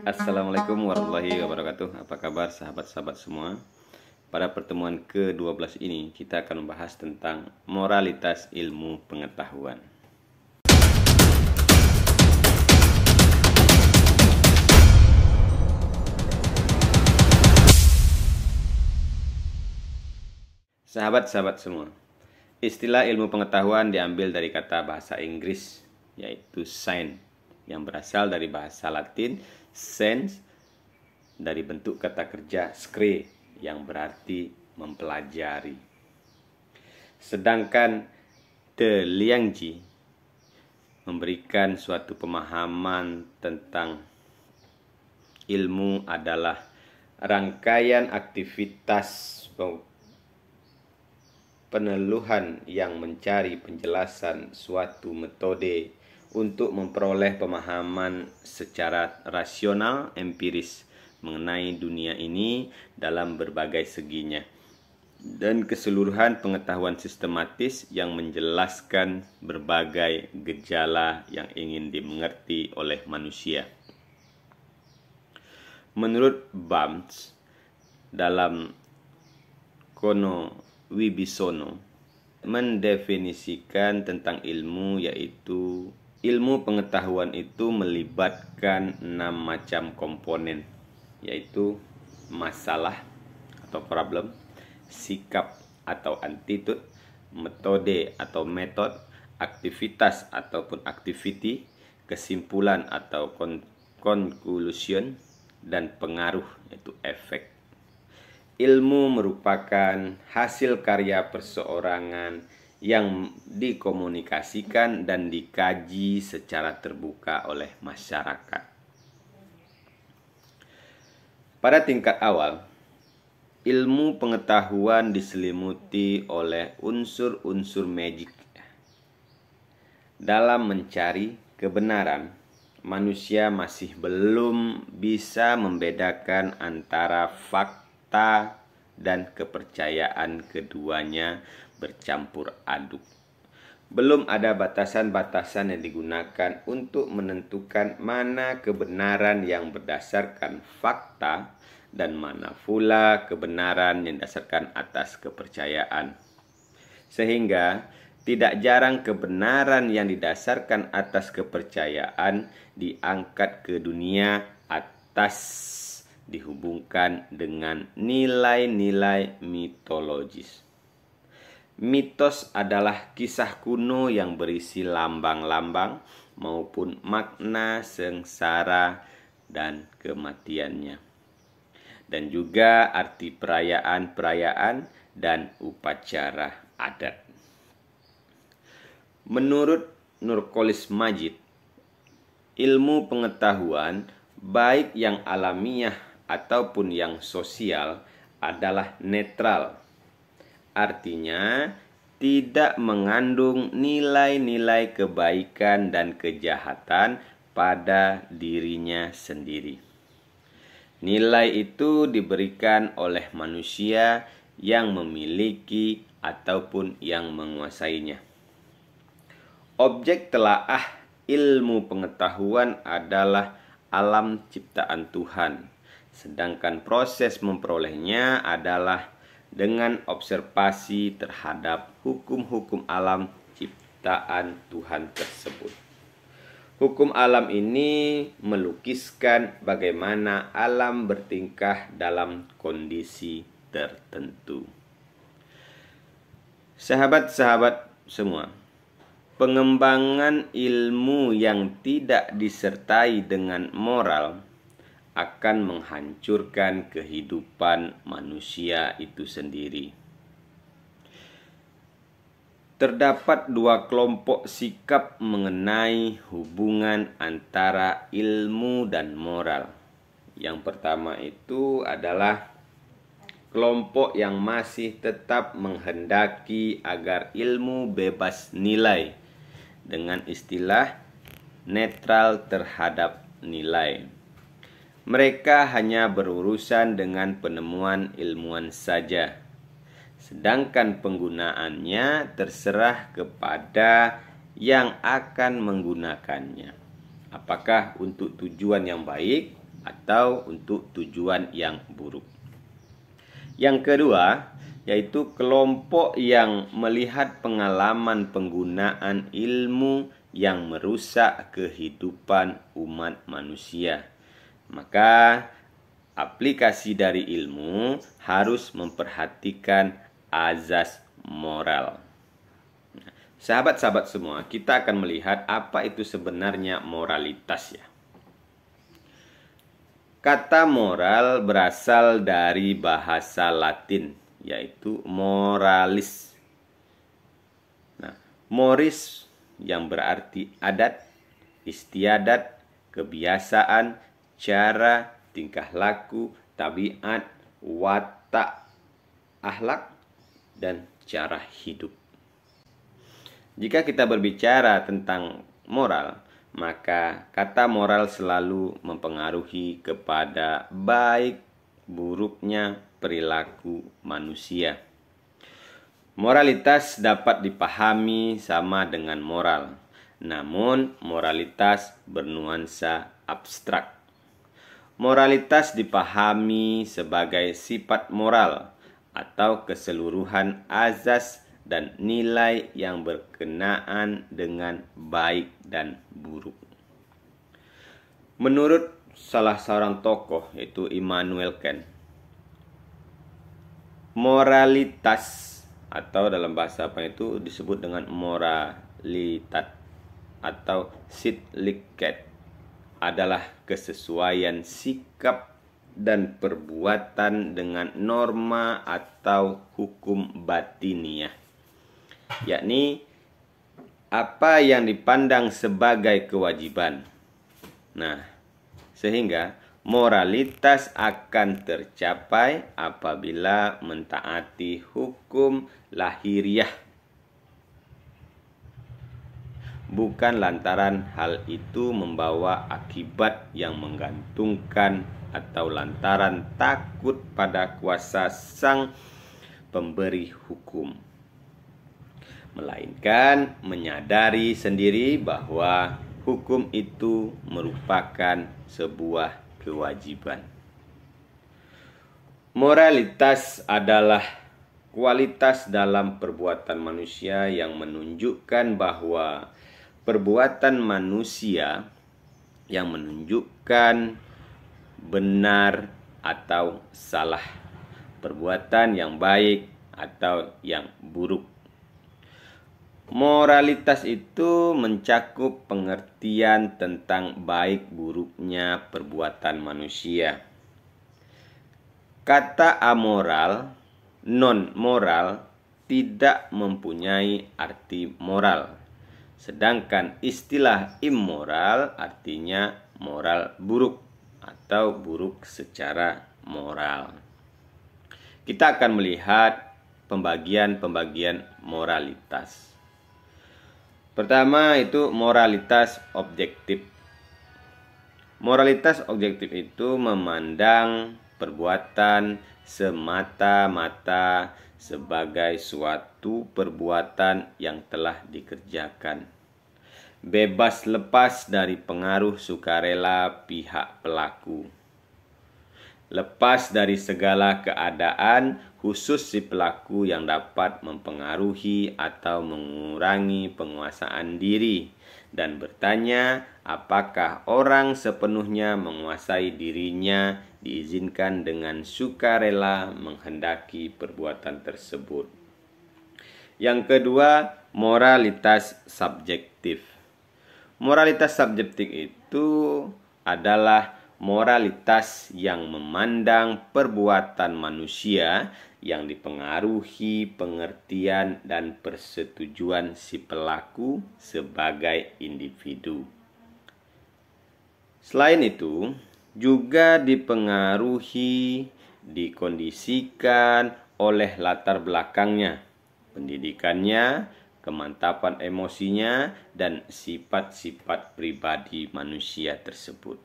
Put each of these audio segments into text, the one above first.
Assalamualaikum warahmatullahi wabarakatuh. Apa kabar sahabat-sahabat semua? Pada pertemuan ke-12 ini kita akan membahas tentang moralitas ilmu pengetahuan. Sahabat-sahabat semua, istilah ilmu pengetahuan diambil dari kata bahasa Inggris yaitu science yang berasal dari bahasa Latin sense, dari bentuk kata kerja scre yang berarti mempelajari. Sedangkan De Liangji memberikan suatu pemahaman tentang ilmu adalah rangkaian aktivitas peneluhan yang mencari penjelasan suatu metode untuk memperoleh pemahaman secara rasional empiris mengenai dunia ini dalam berbagai seginya, dan keseluruhan pengetahuan sistematis yang menjelaskan berbagai gejala yang ingin dimengerti oleh manusia. Menurut Bams, dalam Kono Wibisono mendefinisikan tentang ilmu, yaitu ilmu pengetahuan itu melibatkan 6 macam komponen, yaitu masalah atau problem, sikap atau attitude, metode atau method, aktivitas ataupun activity, kesimpulan atau conclusion, dan pengaruh yaitu efek. Ilmu merupakan hasil karya perseorangan yang dikomunikasikan dan dikaji secara terbuka oleh masyarakat. Pada tingkat awal, ilmu pengetahuan diselimuti oleh unsur-unsur magic. Dalam mencari kebenaran, manusia masih belum bisa membedakan antara fakta dan kepercayaan, keduanya bercampur aduk. Belum ada batasan-batasan yang digunakan untuk menentukan mana kebenaran yang berdasarkan fakta dan mana pula kebenaran yang didasarkan atas kepercayaan. Sehingga tidak jarang kebenaran yang didasarkan atas kepercayaan diangkat ke dunia atas dihubungkan dengan nilai-nilai mitologis. Mitos adalah kisah kuno yang berisi lambang-lambang maupun makna sengsara dan kematiannya, dan juga arti perayaan-perayaan dan upacara adat. Menurut Nurcholis Majid, ilmu pengetahuan baik yang alamiah ataupun yang sosial adalah netral. Artinya, tidak mengandung nilai-nilai kebaikan dan kejahatan pada dirinya sendiri. Nilai itu diberikan oleh manusia yang memiliki ataupun yang menguasainya. Objek telaah ilmu pengetahuan adalah alam ciptaan Tuhan, sedangkan proses memperolehnya adalah dengan observasi terhadap hukum-hukum alam ciptaan Tuhan tersebut. Hukum alam ini melukiskan bagaimana alam bertingkah dalam kondisi tertentu. Sahabat-sahabat semua, pengembangan ilmu yang tidak disertai dengan moral akan menghancurkan kehidupan manusia itu sendiri. Terdapat 2 kelompok sikap mengenai hubungan antara ilmu dan moral. Yang pertama itu adalah kelompok yang masih tetap menghendaki agar ilmu bebas nilai, dengan istilah netral terhadap nilai. Mereka hanya berurusan dengan penemuan ilmuwan saja, sedangkan penggunaannya terserah kepada yang akan menggunakannya. Apakah untuk tujuan yang baik atau untuk tujuan yang buruk. Yang kedua, yaitu kelompok yang melihat pengalaman penggunaan ilmu yang merusak kehidupan umat manusia. Maka aplikasi dari ilmu harus memperhatikan azas moral. Sahabat-sahabat semua, kita akan melihat apa itu sebenarnya moralitas ya. Kata moral berasal dari bahasa Latin, yaitu moralis. Nah, moris yang berarti adat, istiadat, kebiasaan, cara, tingkah laku, tabiat, watak, akhlak, dan cara hidup. Jika kita berbicara tentang moral, maka kata moral selalu mempengaruhi kepada baik buruknya perilaku manusia. Moralitas dapat dipahami sama dengan moral, namun moralitas bernuansa abstrak. Moralitas dipahami sebagai sifat moral atau keseluruhan azas dan nilai yang berkenaan dengan baik dan buruk. Menurut salah seorang tokoh, yaitu Immanuel Kant, moralitas atau dalam bahasa apa itu disebut dengan moralitat atau sittlichkeit adalah kesesuaian sikap dan perbuatan dengan norma atau hukum batiniah, yakni apa yang dipandang sebagai kewajiban. Nah, sehingga moralitas akan tercapai apabila mentaati hukum lahiriah, bukan lantaran hal itu membawa akibat yang menggantungkan atau lantaran takut pada kuasa sang pemberi hukum, melainkan menyadari sendiri bahwa hukum itu merupakan sebuah kewajiban. Moralitas adalah kualitas dalam perbuatan manusia yang menunjukkan bahwa perbuatan manusia yang menunjukkan benar atau salah, perbuatan yang baik atau yang buruk. Moralitas itu mencakup pengertian tentang baik buruknya perbuatan manusia. Kata amoral, non-moral tidak mempunyai arti moral. Sedangkan istilah immoral artinya moral buruk atau buruk secara moral. Kita akan melihat pembagian-pembagian moralitas. Pertama itu moralitas objektif. Moralitas objektif itu memandang perbuatan semata-mata sebagai suatu perbuatan yang telah dikerjakan, bebas lepas dari pengaruh sukarela pihak pelaku, lepas dari segala keadaan khusus si pelaku yang dapat mempengaruhi atau mengurangi penguasaan diri, dan bertanya apakah orang sepenuhnya menguasai dirinya diizinkan dengan sukarela menghendaki perbuatan tersebut. Yang kedua, moralitas subjektif. Moralitas subjektif itu adalah moralitas yang memandang perbuatan manusia yang dipengaruhi pengertian dan persetujuan si pelaku sebagai individu. Selain itu, juga dipengaruhi, dikondisikan oleh latar belakangnya, pendidikannya, kemantapan emosinya, dan sifat-sifat pribadi manusia tersebut.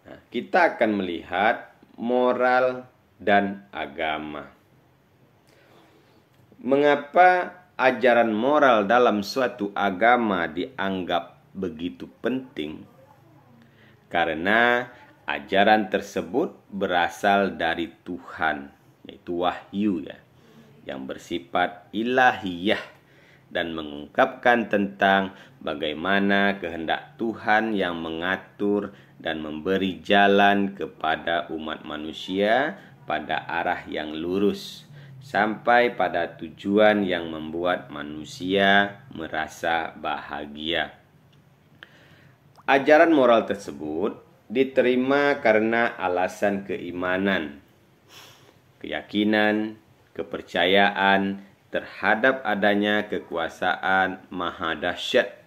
Nah, kita akan melihat moral dan agama. Mengapa ajaran moral dalam suatu agama dianggap begitu penting? Karena ajaran tersebut berasal dari Tuhan, yaitu wahyu ya, yang bersifat ilahiyah dan mengungkapkan tentang bagaimana kehendak Tuhan yang mengatur dan memberi jalan kepada umat manusia pada arah yang lurus sampai pada tujuan yang membuat manusia merasa bahagia. Ajaran moral tersebut diterima karena alasan keimanan, keyakinan, kepercayaan terhadap adanya kekuasaan maha dahsyat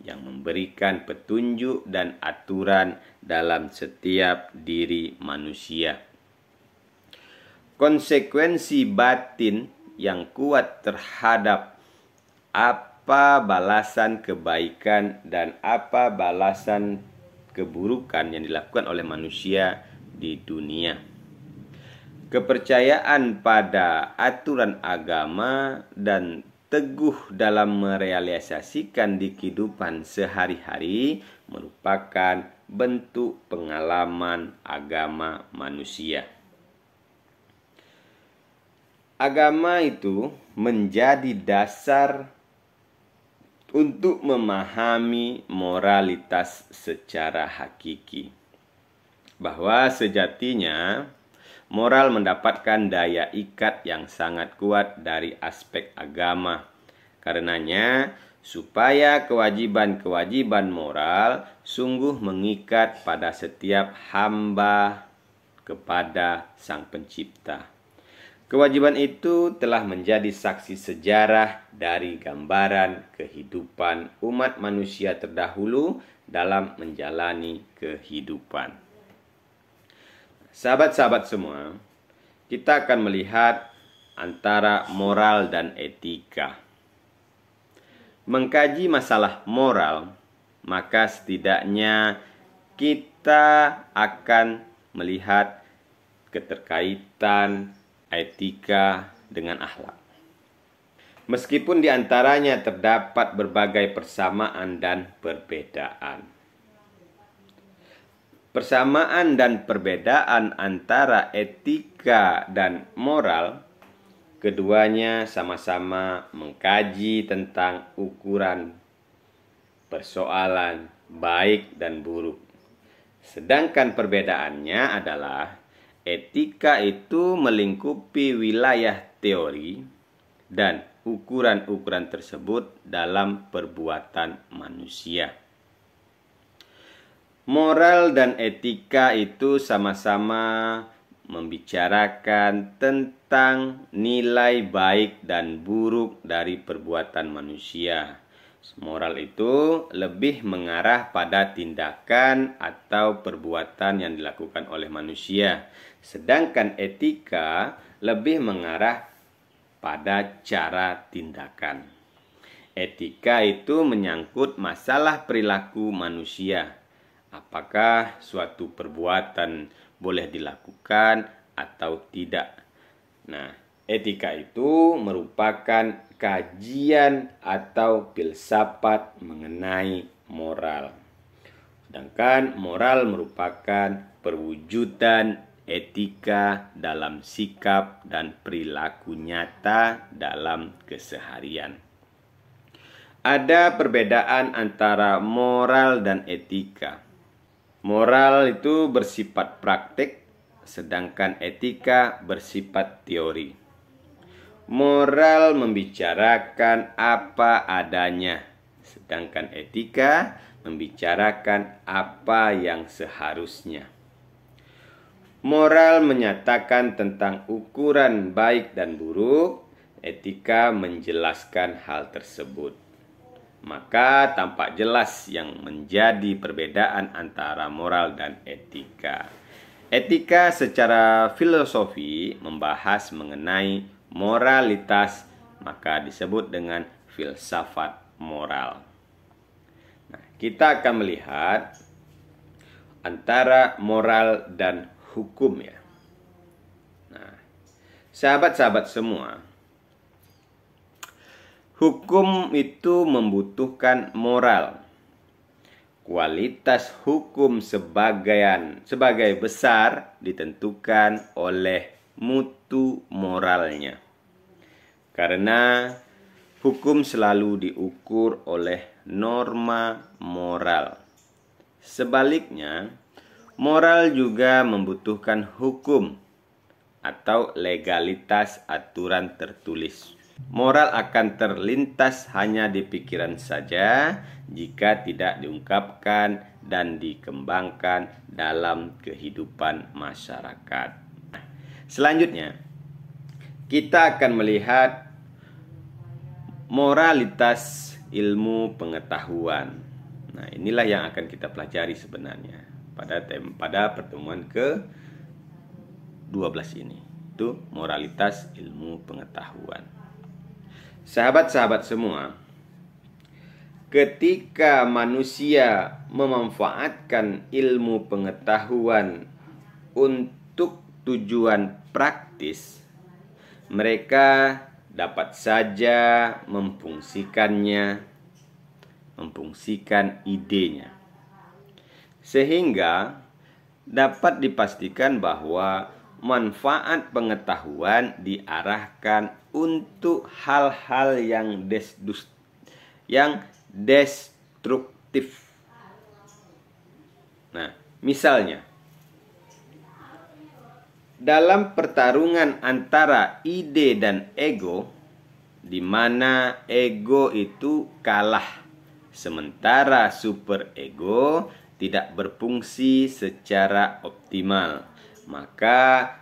yang memberikan petunjuk dan aturan dalam setiap diri manusia. Konsekuensi batin yang kuat terhadap apa balasan kebaikan dan apa balasan keburukan yang dilakukan oleh manusia di dunia. Kepercayaan pada aturan agama dan teguh dalam merealisasikan di kehidupan sehari-hari merupakan bentuk pengalaman agama manusia. Agama itu menjadi dasar untuk memahami moralitas secara hakiki. Bahwa sejatinya moral mendapatkan daya ikat yang sangat kuat dari aspek agama. Karenanya, supaya kewajiban-kewajiban moral sungguh mengikat pada setiap hamba kepada Sang Pencipta. Kewajiban itu telah menjadi saksi sejarah dari gambaran kehidupan umat manusia terdahulu dalam menjalani kehidupan. Sahabat-sahabat semua, kita akan melihat antara moral dan etika. Mengkaji masalah moral, maka setidaknya kita akan melihat keterkaitan etika dengan akhlak. Meskipun di antaranya terdapat berbagai persamaan dan perbedaan. Persamaan dan perbedaan antara etika dan moral, keduanya sama-sama mengkaji tentang ukuran persoalan baik dan buruk. Sedangkan perbedaannya adalah etika itu melingkupi wilayah teori dan ukuran-ukuran tersebut dalam perbuatan manusia. Moral dan etika itu sama-sama membicarakan tentang nilai baik dan buruk dari perbuatan manusia. Moral itu lebih mengarah pada tindakan atau perbuatan yang dilakukan oleh manusia. Sedangkan etika lebih mengarah pada cara tindakan. Etika itu menyangkut masalah perilaku manusia. Apakah suatu perbuatan boleh dilakukan atau tidak. Nah, etika itu merupakan kajian atau filsafat mengenai moral. Sedangkan moral merupakan perwujudan etika dalam sikap dan perilaku nyata dalam keseharian. Ada perbedaan antara moral dan etika. Moral itu bersifat praktik, sedangkan etika bersifat teori. Moral membicarakan apa adanya, sedangkan etika membicarakan apa yang seharusnya. Moral menyatakan tentang ukuran baik dan buruk, etika menjelaskan hal tersebut. Maka tampak jelas yang menjadi perbedaan antara moral dan etika. Etika secara filosofi membahas mengenai moralitas, maka disebut dengan filsafat moral. Nah, kita akan melihat antara moral dan hukum ya. Nah, sahabat-sahabat semua, Hukum itu membutuhkan moral. Kualitas hukum sebagai besar ditentukan oleh mutu moralnya. Karena hukum selalu diukur oleh norma moral. Sebaliknya, moral juga membutuhkan hukum atau legalitas aturan tertulis. Moral akan terlintas hanya di pikiran saja jika tidak diungkapkan dan dikembangkan dalam kehidupan masyarakat. Selanjutnya, kita akan melihat moralitas ilmu pengetahuan. Nah, inilah yang akan kita pelajari sebenarnya pada pertemuan ke-12 ini. Itu moralitas ilmu pengetahuan. Sahabat-sahabat semua, ketika manusia memanfaatkan ilmu pengetahuan untuk tujuan praktis, mereka dapat saja memfungsikan idenya. Sehingga dapat dipastikan bahwa manfaat pengetahuan diarahkan untuk hal-hal yang destruktif. Nah, misalnya dalam pertarungan antara ide dan ego, di mana ego itu kalah, sementara superego tidak berfungsi secara optimal, maka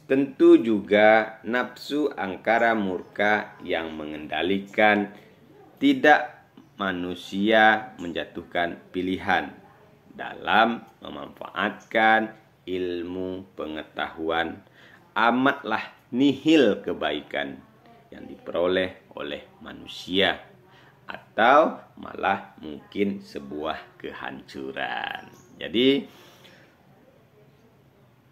tentu juga nafsu angkara murka yang mengendalikan, tidak manusia menjatuhkan pilihan dalam memanfaatkan ilmu pengetahuan. Amatlah nihil kebaikan yang diperoleh oleh manusia, atau malah mungkin sebuah kehancuran. Jadi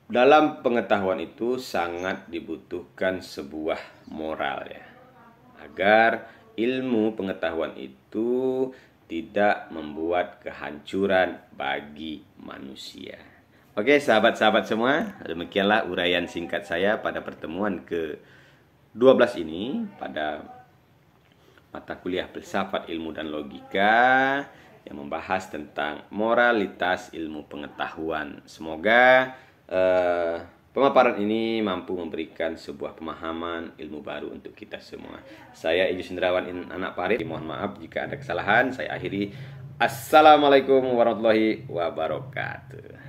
dalam pengetahuan itu sangat dibutuhkan sebuah moral ya, agar ilmu pengetahuan itu tidak membuat kehancuran bagi manusia. Oke sahabat-sahabat semua, demikianlah uraian singkat saya pada pertemuan ke-12 ini pada mata kuliah Filsafat Ilmu dan Logika yang membahas tentang moralitas ilmu pengetahuan. Semoga pemaparan ini mampu memberikan sebuah pemahaman ilmu baru untuk kita semua. Saya Ijus Indrawan anak Parit. Mohon maaf jika ada kesalahan. Saya akhiri. Assalamualaikum warahmatullahi wabarakatuh.